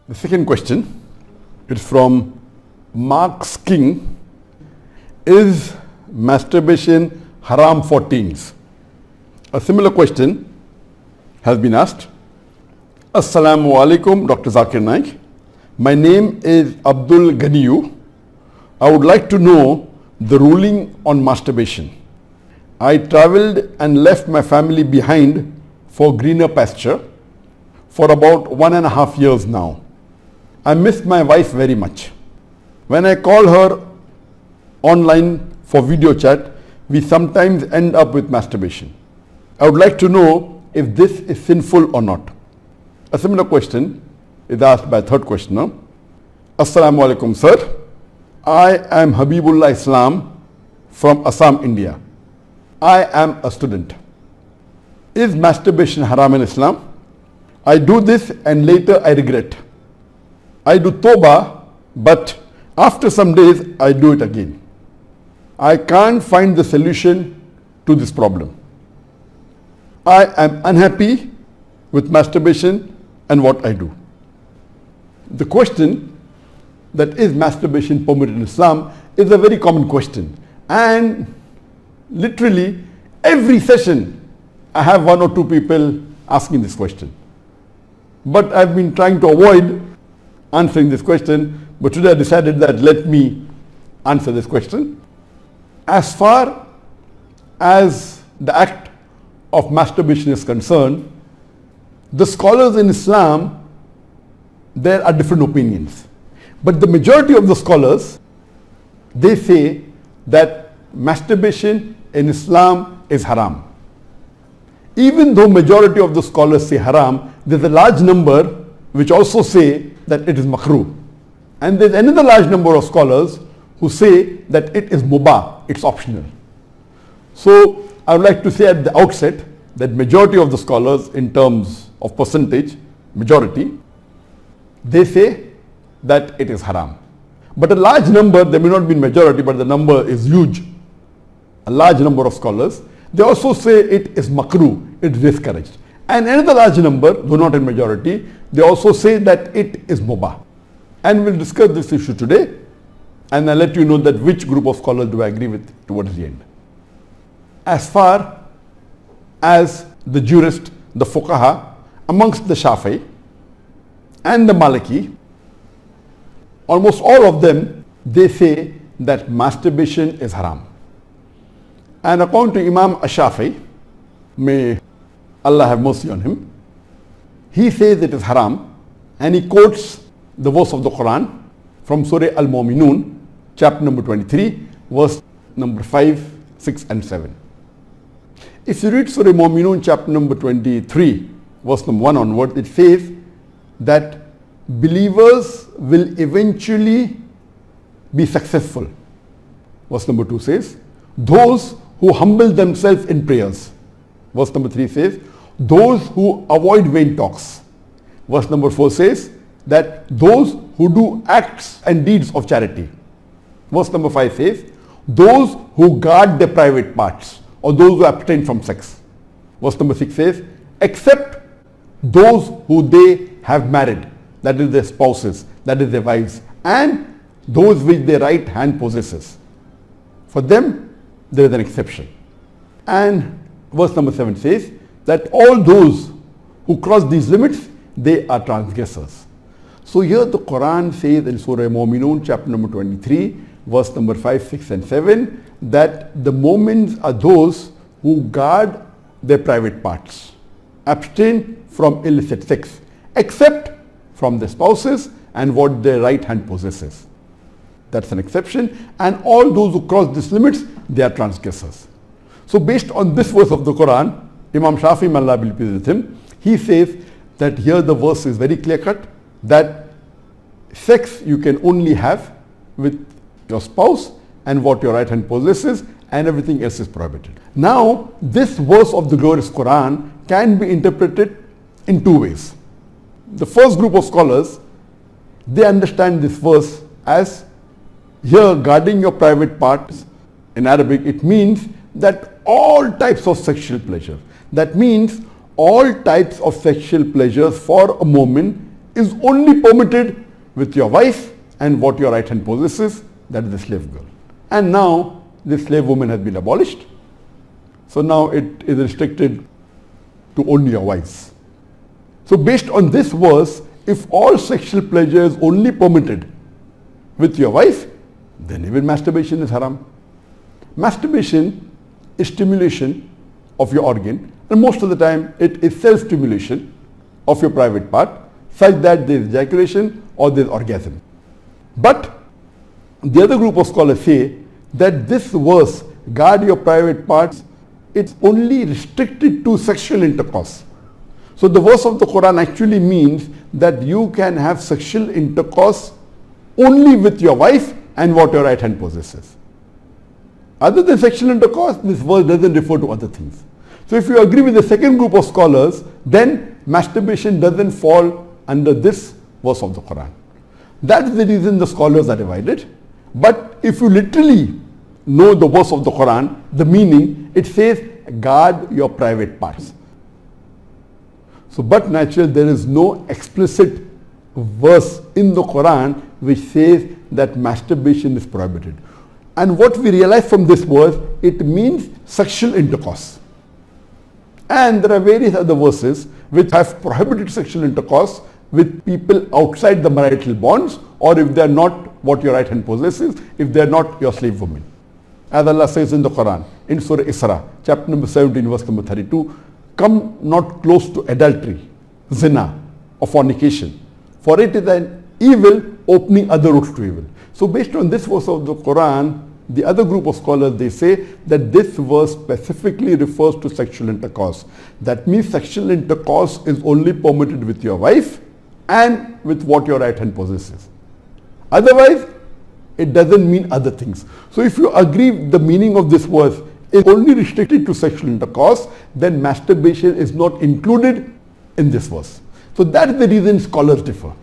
The second question is from Mark's King. Is masturbation haram for teens? A similar question has been asked. Assalamu alaikum, Dr. Zakir Naik. My name is Abdul Ganiyu. I would like to know the ruling on masturbation. I travelled and left my family behind for greener pasture for about 1.5 years now. I miss my wife very much. When I call her online for video chat, we sometimes end up with masturbation. I would like to know if this is sinful or not. A similar question is asked by a third questioner. Assalamu alaikum, sir. I am Habibullah Islam from Assam, India. I am a student. Is masturbation haram in Islam? I do this and later I regret. I do tawbah, but after some days I do it again. I can't find the solution to this problem. I am unhappy with masturbation and what I do. The question that is masturbation permitted in Islam is a very common question, and literally every session I have 1 or 2 people asking this question. But I've been trying to avoid answering this question, but today I decided that let me answer this question. As far as the act of masturbation is concerned, the scholars in Islam, there are different opinions. But the majority of the scholars, they say that masturbation in Islam is haram. Even though majority of the scholars say haram, there's a large number which also say that it is makrooh. And there's another large number of scholars who say that it is mubah, it's optional. So I would like to say at the outset that majority of the scholars, in terms of percentage, majority, they say that it is haram. But a large number, there may not be majority, but the number is huge. A large number of scholars, they also say it is makrooh, it is discouraged. And another large number, though not in majority, they also say that it is mubah. And we'll discuss this issue today, and I'll let you know that which group of scholars do I agree with towards the end. As far as the jurist, the fuqaha, amongst the Shafi'i and the Maliki, almost all of them, they say that masturbation is haram. And according to Imam Ash-Shafi'i, may Allah have mercy on him, he says it is haram, and he quotes the verse of the Quran from Surah Al-Mu'minun, chapter number 23, verse number 5, 6 and 7. If you read Surah Al-Mu'minun, chapter number 23, verse number 1 onward, it says that believers will eventually be successful. Verse number 2 says, those who humble themselves in prayers. Verse number 3 says, those who avoid vain talks. Verse number 4 says that those who do acts and deeds of charity. Verse number 5 says, those who guard their private parts, or those who abstain from sex. Verse number 6 says, except those who they have married, that is their spouses, that is their wives, and those which their right hand possesses. For them, there is an exception. And verse number 7 says that all those who cross these limits, they are transgressors. So here the Quran says in Surah Al-Mu'minun, chapter number 23, verse number 5, 6 and 7, that the mu'mins are those who guard their private parts, abstain from illicit sex, except from their spouses and what their right hand possesses. That's an exception. And all those who cross these limits, they are transgressors. So based on this verse of the Quran, Imam Shafi'i, may Allah be pleased with him, he says that here the verse is very clear cut, that sex you can only have with your spouse and what your right hand possesses, and everything else is prohibited. Now, this verse of the glorious Quran can be interpreted in 2 ways. The first group of scholars, they understand this verse as here guarding your private parts. In Arabic, it means that all types of sexual pleasure. That means all types of sexual pleasures for a moment is only permitted with your wife and what your right hand possesses, that is the slave girl. And now the slave woman has been abolished. So now it is restricted to only your wives. So based on this verse, if all sexual pleasure is only permitted with your wife, then even masturbation is haram. Masturbation is stimulation of your organ, and most of the time it is self-stimulation of your private part, such that there is ejaculation or there is orgasm. But the other group of scholars say that this verse, guard your private parts, it's only restricted to sexual intercourse. So the verse of the Quran actually means that you can have sexual intercourse only with your wife and what your right hand possesses. Other than sexual intercourse, this verse doesn't refer to other things. So if you agree with the second group of scholars, then masturbation doesn't fall under this verse of the Quran. That's the reason the scholars are divided. But if you literally know the verse of the Quran, the meaning, it says guard your private parts. So but naturally there is no explicit verse in the Quran which says that masturbation is prohibited. And what we realize from this verse, it means sexual intercourse. And there are various other verses which have prohibited sexual intercourse with people outside the marital bonds, or if they are not what your right hand possesses, if they are not your slave woman. As Allah says in the Quran, in Surah Isra, chapter number 17, verse number 32, come not close to adultery, zina, or fornication, for it is an evil opening other routes to evil. So based on this verse of the Quran, the other group of scholars, they say that this verse specifically refers to sexual intercourse. That means sexual intercourse is only permitted with your wife and with what your right hand possesses. Otherwise, it doesn't mean other things. So if you agree the meaning of this verse is only restricted to sexual intercourse, then masturbation is not included in this verse. So that's the reason scholars differ.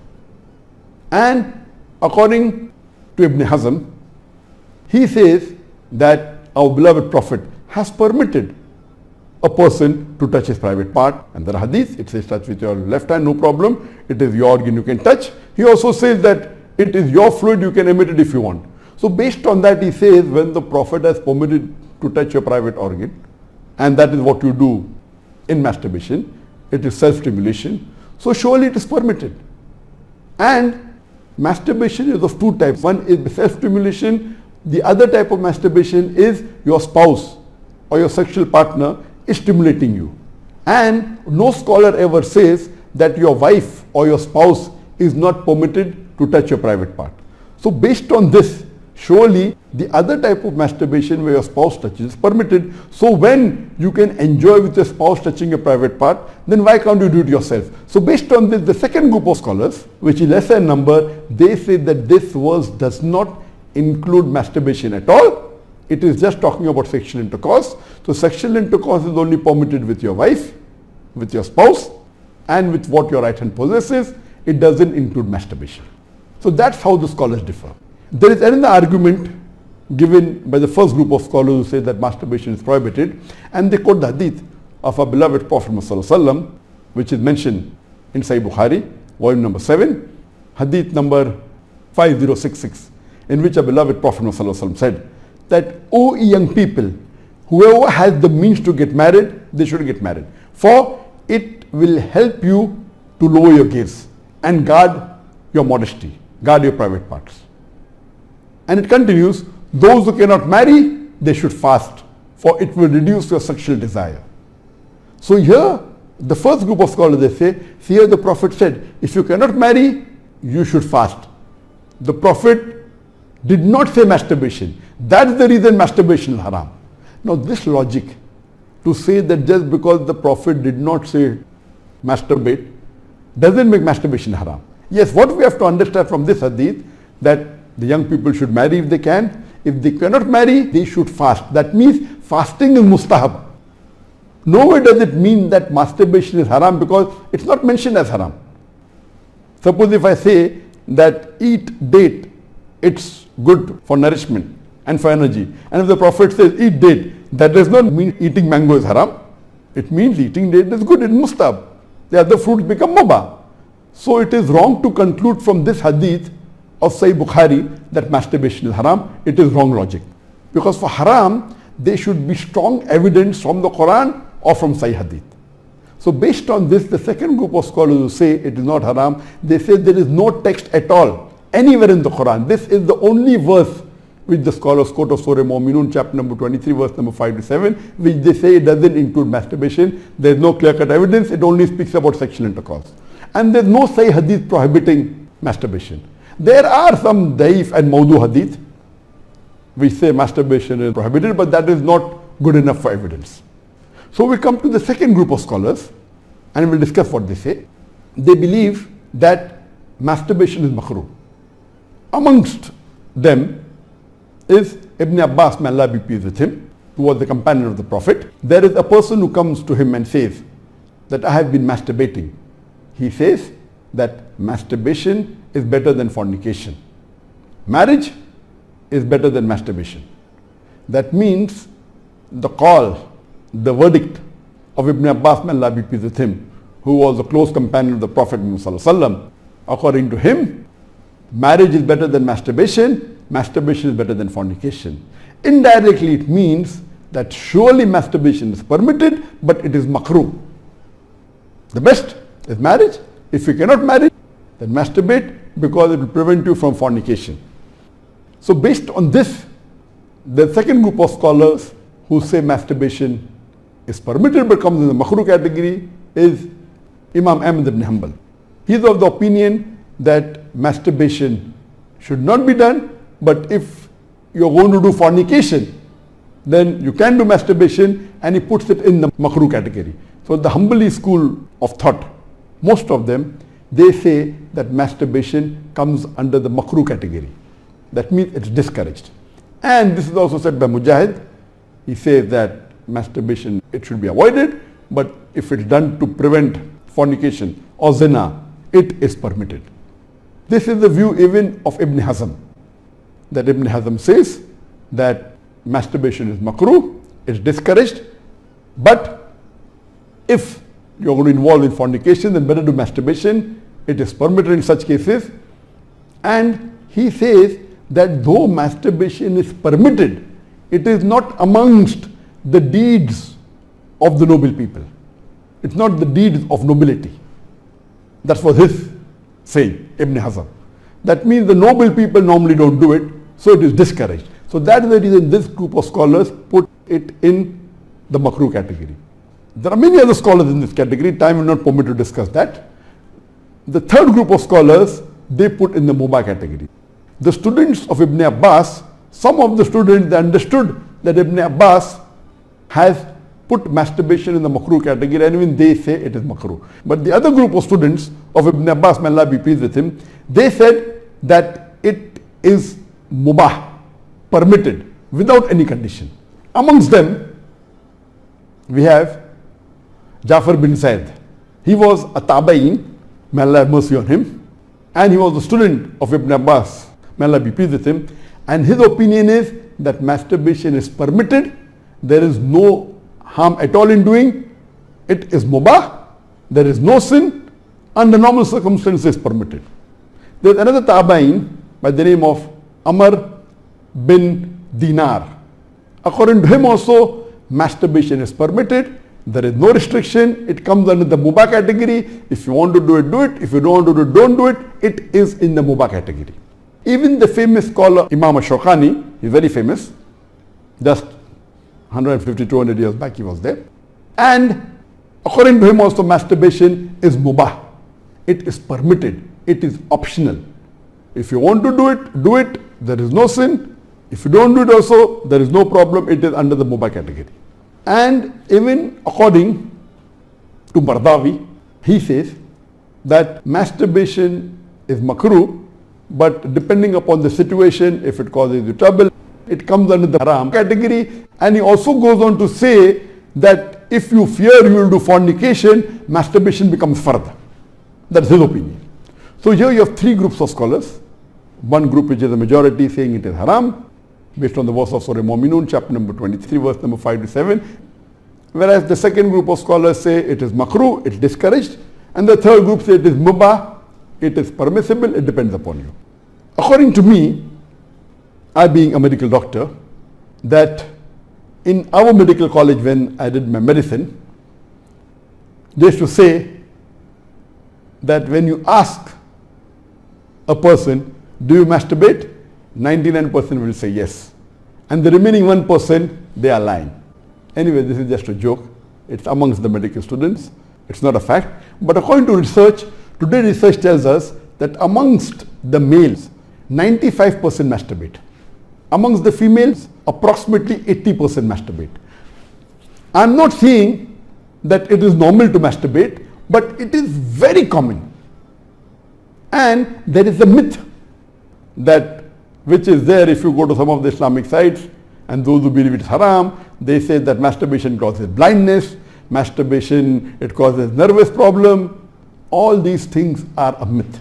And according to Ibn Hazm, he says that our beloved Prophet has permitted a person to touch his private part, and there are hadith, it says touch with your left hand, no problem, it is your organ, you can touch. He also says that it is your fluid, you can emit it if you want. So based on that, he says when the Prophet has permitted to touch your private organ, and that is what you do in masturbation, it is self-stimulation, so surely it is permitted. And masturbation is of two types. One is self-stimulation. The other type of masturbation is your spouse or your sexual partner is stimulating you. And no scholar ever says that your wife or your spouse is not permitted to touch your private part. So based on this, surely the other type of masturbation where your spouse touches is permitted. So when you can enjoy with your spouse touching your private part, then why can't you do it yourself? So based on this, the second group of scholars, which is lesser in number, they say that this verse does not include masturbation at all. It is just talking about sexual intercourse. So sexual intercourse is only permitted with your wife, with your spouse, and with what your right hand possesses. It doesn't include masturbation. So that's how the scholars differ. There is another argument given by the first group of scholars who say that masturbation is prohibited, and they quote the hadith of our beloved Prophet Muhammad, which is mentioned in Sahih Bukhari, volume number 7, hadith number 5066, in which our beloved Prophet Muhammad said that, O young people, whoever has the means to get married, they should get married, for it will help you to lower your gaze and guard your modesty, guard your private parts. And it continues, those who cannot marry, they should fast, for it will reduce your sexual desire. So here, the first group of scholars, they say, here the Prophet said, if you cannot marry, you should fast. The Prophet did not say masturbation. That's the reason masturbation is haram. Now this logic, to say that just because the Prophet did not say masturbate, doesn't make masturbation haram. Yes, what we have to understand from this hadith, that the young people should marry if they can. If they cannot marry, they should fast. That means fasting is mustahab. Nowhere does it mean that masturbation is haram, because it's not mentioned as haram. Suppose if I say that eat date, it's good for nourishment and for energy. And if the Prophet says eat date, that does not mean eating mango is haram. It means eating date is good, it's mustahab. The other fruits become mubah. So it is wrong to conclude from this hadith of Sahih Bukhari that masturbation is haram. It is wrong logic. Because for haram, there should be strong evidence from the Quran or from Sahih hadith. So based on this, the second group of scholars who say it is not haram, they say there is no text at all anywhere in the Quran. This is the only verse which the scholars quote of Surah Mu'minun, chapter number 23, verse number 5 to 7, which they say it doesn't include masturbation. There is no clear-cut evidence. It only speaks about sexual intercourse. And there is no Sahih hadith prohibiting masturbation. There are some daif and mawdu hadith which say masturbation is prohibited, but that is not good enough for evidence. So we come to the second group of scholars and we'll discuss what they say. They believe that masturbation is makrooh. Amongst them is Ibn Abbas, may Allah be pleased with him, who was the companion of the Prophet. There is a person who comes to him and says that I have been masturbating. He says that masturbation is better than fornication. Marriage is better than masturbation. That means the call, the verdict of Ibn Abbas, may Allah be pleased with him, who was a close companion of the Prophet Muhammad, according to him, marriage is better than masturbation, masturbation is better than fornication. Indirectly it means that surely masturbation is permitted, but it is makrooh. The best is marriage. If you cannot marry, then masturbate, because it will prevent you from fornication. So based on this, the second group of scholars who say masturbation is permitted but comes in the makrooh category is Imam Ahmad ibn Hanbal. He is of the opinion that masturbation should not be done, but if you are going to do fornication, then you can do masturbation, and he puts it in the makrooh category. So the Hanbali school of thought, most of them, they say that masturbation comes under the makrooh category. That means it's discouraged. And this is also said by Mujahid. He says that masturbation, it should be avoided, but if it's done to prevent fornication or zina, it is permitted. This is the view even of Ibn Hazm. That Ibn Hazm says that masturbation is makrooh, it's discouraged, but if you're going to involve in fornication, then better do masturbation. It is permitted in such cases. And he says that though masturbation is permitted, it is not amongst the deeds of the noble people. It's not the deeds of nobility. That was his saying, Ibn Hazm. That means the noble people normally don't do it, so it is discouraged. So that is the reason this group of scholars put it in the makrooh category. There are many other scholars in this category. Time will not permit to discuss that. The third group of scholars, they put in the mubah category. The students of Ibn Abbas, some of the students, they understood that Ibn Abbas has put masturbation in the makrooh category, and even they say it is makrooh. But the other group of students of Ibn Abbas, may Allah be pleased with him, they said that it is mubah, permitted, without any condition. Amongst them, we have Jafar bin Zaid. He was a tabain, may Allah have mercy on him, and he was a student of Ibn Abbas, may Allah be pleased with him, and his opinion is that masturbation is permitted, there is no harm at all in doing, it is mubah, there is no sin, under normal circumstances permitted. There is another tabain by the name of Amr bin Dinar. According to him also, masturbation is permitted, there is no restriction, it comes under the mubah category. If you want to do it, do it. If you don't want to do it, don't do it. It is in the mubah category. Even the famous scholar Imam Shawkani, he is very famous, just 150, 200 years back he was there. And according to him also, masturbation is mubah. It is permitted. It is optional. If you want to do it, do it. There is no sin. If you don't do it also, there is no problem. It is under the mubah category. And even according to Mardawi, he says that masturbation is makrooh, but depending upon the situation, if it causes you trouble, it comes under the Haraam category. And he also goes on to say that if you fear you will do fornication, masturbation becomes fard. That's his opinion. So here you have three groups of scholars. One group which is a majority saying it is haram, based on the verse of Surah Mu'minun, chapter number 23, verse number 5 to 7. Whereas the second group of scholars say it is makrooh, it's discouraged. And the third group say it is mubah, it is permissible, it depends upon you. According to me, I being a medical doctor, that in our medical college when I did my medicine, they used to say that when you ask a person, do you masturbate? 99% will say yes. And the remaining 1%, they are lying. Anyway, this is just a joke. It's amongst the medical students. It's not a fact. But according to research, today research tells us that amongst the males, 95% masturbate. Amongst the females, approximately 80% masturbate. I'm not saying that it is normal to masturbate, but it is very common. And there is a myth that which is there if you go to some of the Islamic sites, and those who believe it's haram, they say that masturbation causes blindness, masturbation, it causes nervous problem. All these things are a myth.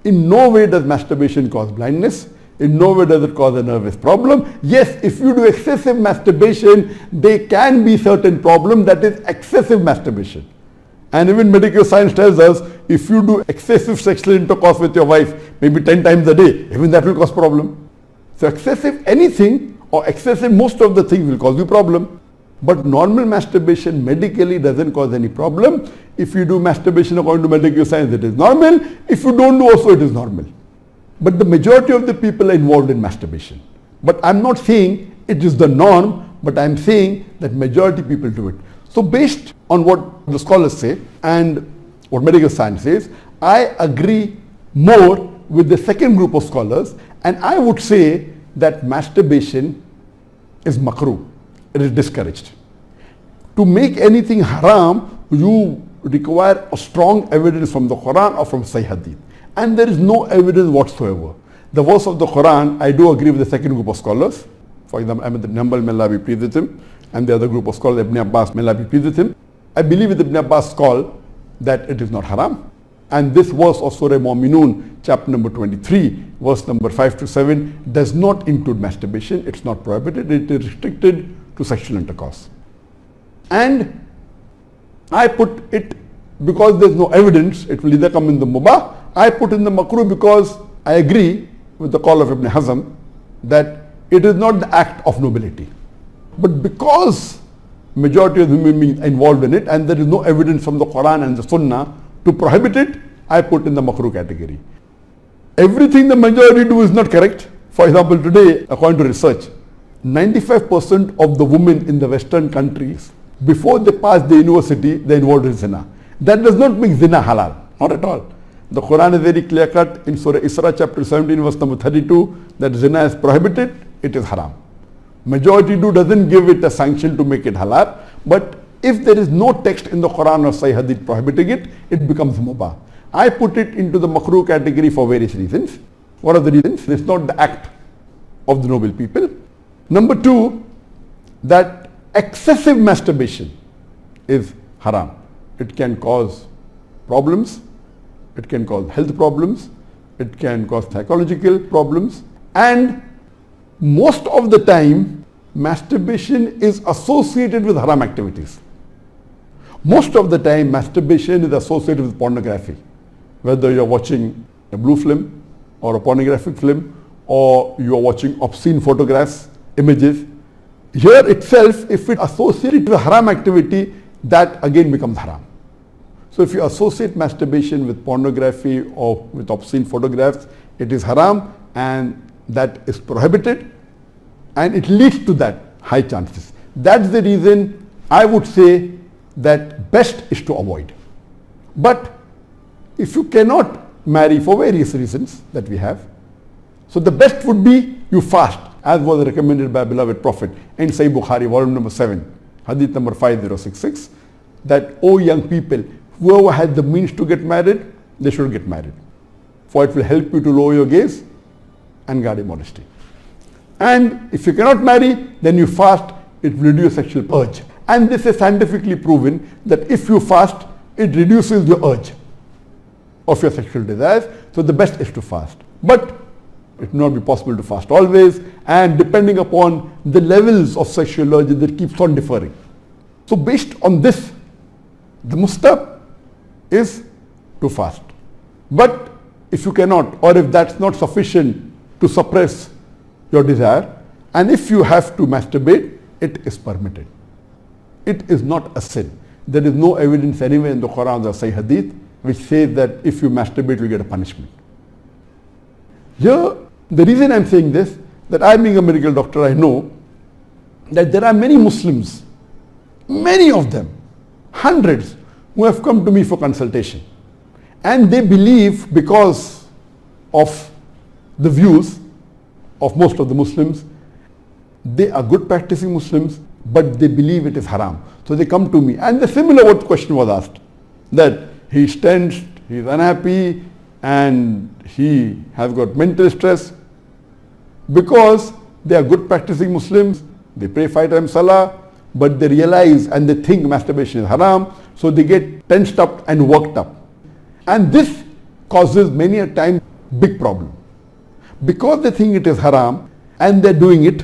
In no way does masturbation cause blindness. In no way does it cause a nervous problem. Yes, if you do excessive masturbation, there can be certain problem, that is excessive masturbation. And even medical science tells us, if you do excessive sexual intercourse with your wife, maybe 10 times a day, even that will cause problem. So excessive anything or excessive most of the things will cause you problem. But normal masturbation medically doesn't cause any problem. If you do masturbation according to medical science, it is normal. If you don't do also, it is normal. But the majority of the people are involved in masturbation. But I'm not saying it is the norm, but I'm saying that majority people do it. So based on what the scholars say and what medical science says, I agree more with the second group of scholars, and I would say that masturbation is makrooh. It is discouraged. To make anything haram, you require a strong evidence from the Quran or from Sahih Hadith. And there is no evidence whatsoever. The verse of the Quran, I do agree with the second group of scholars. For example, Ahmed ibn Hanbal, may Allah be pleased with him, and the other group of scholars, Ibn Abbas, may Allah be pleased with him. I believe with Ibn Abbas' call that it is not haram. And this verse of Surah Mu'minun, chapter number 23, verse number 5 to 7, does not include masturbation. It's not prohibited. It is restricted to sexual intercourse. And I put it because there's no evidence, it will either come in the mubah. I put in the makrooh because I agree with the call of Ibn Hazm that it is not the act of nobility. But because majority of the human beings are involved in it and there is no evidence from the Quran and the Sunnah to prohibit it, I put in the makrooh category. Everything the majority do is not correct. For example, today, according to research, 95% of the women in the Western countries, before they pass the university, they are involved in zina. That does not make zina halal, not at all. The Quran is very clear cut in Surah Isra chapter 17 verse number 32 that zina is prohibited, it is haram. Majority do doesn't give it a sanction to make it halal, but if there is no text in the Quran or Sahih Hadith prohibiting it, it becomes mubah. I put it into the makrooh category for various reasons. What are the reasons? It's not the act of the noble people. Number two, that excessive masturbation is haram. It can cause problems, it can cause health problems, it can cause psychological problems, and most of the time masturbation is associated with haram activities. Most of the time masturbation is associated with pornography. Whether you're watching a blue film or a pornographic film, or you are watching obscene photographs, images. Here itself, if it associated with haram activity, that again becomes haram. So if you associate masturbation with pornography or with obscene photographs, it is haram and that is prohibited and it leads to that high chances. That's the reason I would say that best is to avoid. But if you cannot marry for various reasons that we have, so the best would be you fast, as was recommended by beloved Prophet in Sahih Bukhari, volume number 7, hadith number 5066, that, O young people, whoever has the means to get married, they should get married. For it will help you to lower your gaze and guard your modesty. And if you cannot marry, then you fast, it will reduce sexual urge. And this is scientifically proven that if you fast, it reduces your urge of your sexual desires. So the best is to fast. But it will not be possible to fast always, and depending upon the levels of sexual urge, that keeps on differing. So based on this, the mustahab is to fast. But if you cannot, or if that's not sufficient to suppress your desire, and if you have to masturbate, it is permitted. It is not a sin. There is no evidence anywhere in the Quran or Sahih Hadith which says that if you masturbate, you get a punishment. Here, the reason I'm saying this, that I being a medical doctor, I know that there are many Muslims, many of them, hundreds, who have come to me for consultation. And they believe, because of the views of most of the Muslims, they are good practicing Muslims, but they believe it is haram. So they come to me, and the similar what question was asked, that he's tensed, he's unhappy, and he has got mental stress. Because they are good practicing Muslims, they pray 5 times salah, but they realize and they think masturbation is haram, so they get tensed up and worked up. And this causes many a time big problem. Because they think it is haram and they're doing it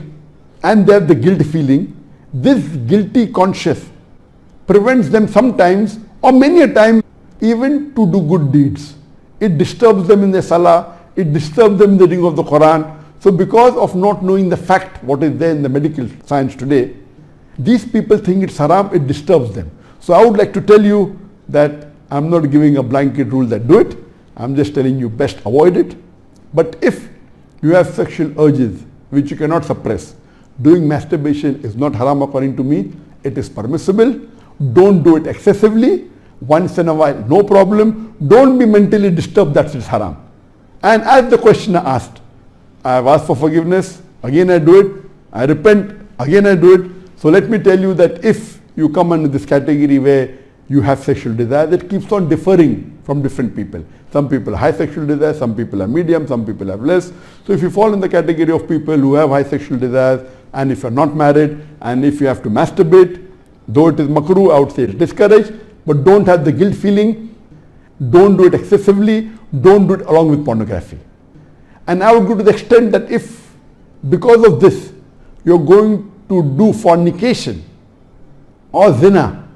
and they have the guilt feeling, this guilty conscience prevents them sometimes or many a time even to do good deeds. It disturbs them in their salah, it disturbs them in the reading of the Quran. So because of not knowing the fact, what is there in the medical science today, these people think it's haram, it disturbs them. So I would like to tell you that I'm not giving a blanket rule that do it. I'm just telling you best avoid it. But if you have sexual urges which you cannot suppress, doing masturbation is not haram according to me. It is permissible. Don't do it excessively. Once in a while, no problem. Don't be mentally disturbed that it's haram. And as the questioner asked, I have asked for forgiveness, again I do it. I repent, again I do it. So let me tell you that if you come under this category where you have sexual desire, that keeps on differing from different people. Some people have high sexual desire, some people have medium, some people have less. So if you fall in the category of people who have high sexual desires, and if you're not married, and if you have to masturbate, though it is makrooh, I would say it's discouraged, but don't have the guilt feeling, don't do it excessively, don't do it along with pornography. And I would go to the extent that if, because of this, you're going to do fornication, or zina,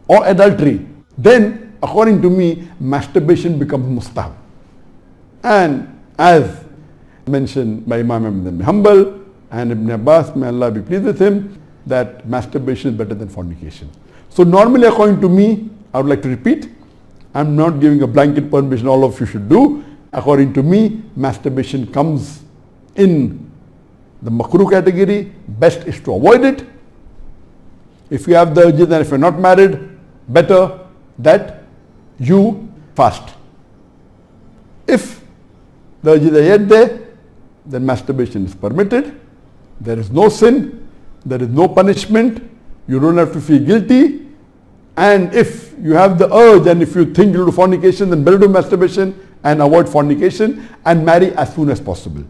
or adultery, then according to me, masturbation becomes mustahab. And as mentioned by Imam Ahmad bin Hanbal and Ibn Abbas, may Allah be pleased with him, that masturbation is better than fornication. So normally according to me, I would like to repeat, I'm not giving a blanket permission all of you should do. According to me, masturbation comes in the makrooh category. Best is to avoid it. If you have the urges and if you're not married, better that you fast. If the urges are yet there, then masturbation is permitted. There is no sin, there is no punishment, you don't have to feel guilty. And if you have the urge and if you think you'll do fornication, then better do masturbation and avoid fornication and marry as soon as possible.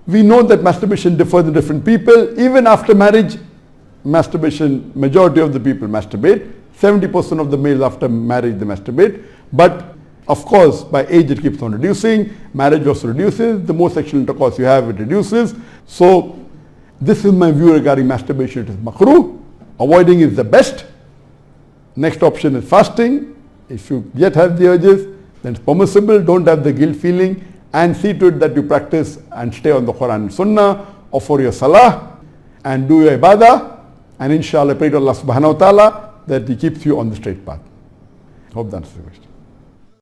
We know that masturbation differs in different people. Even after marriage, masturbation, majority of the people masturbate. 70% of the males after marriage they masturbate. But of course, by age it keeps on reducing. Marriage also reduces. The more sexual intercourse you have, it reduces. So this is my view regarding masturbation. It is makrooh. Avoiding is the best. Next option is fasting. If you yet have the urges, then it's permissible. Don't have the guilt feeling, and see to it that you practice and stay on the Quran and Sunnah, offer your salah and do your ibadah, and inshallah pray to Allah subhanahu wa ta'ala that He keeps you on the straight path. Hope that answers the question.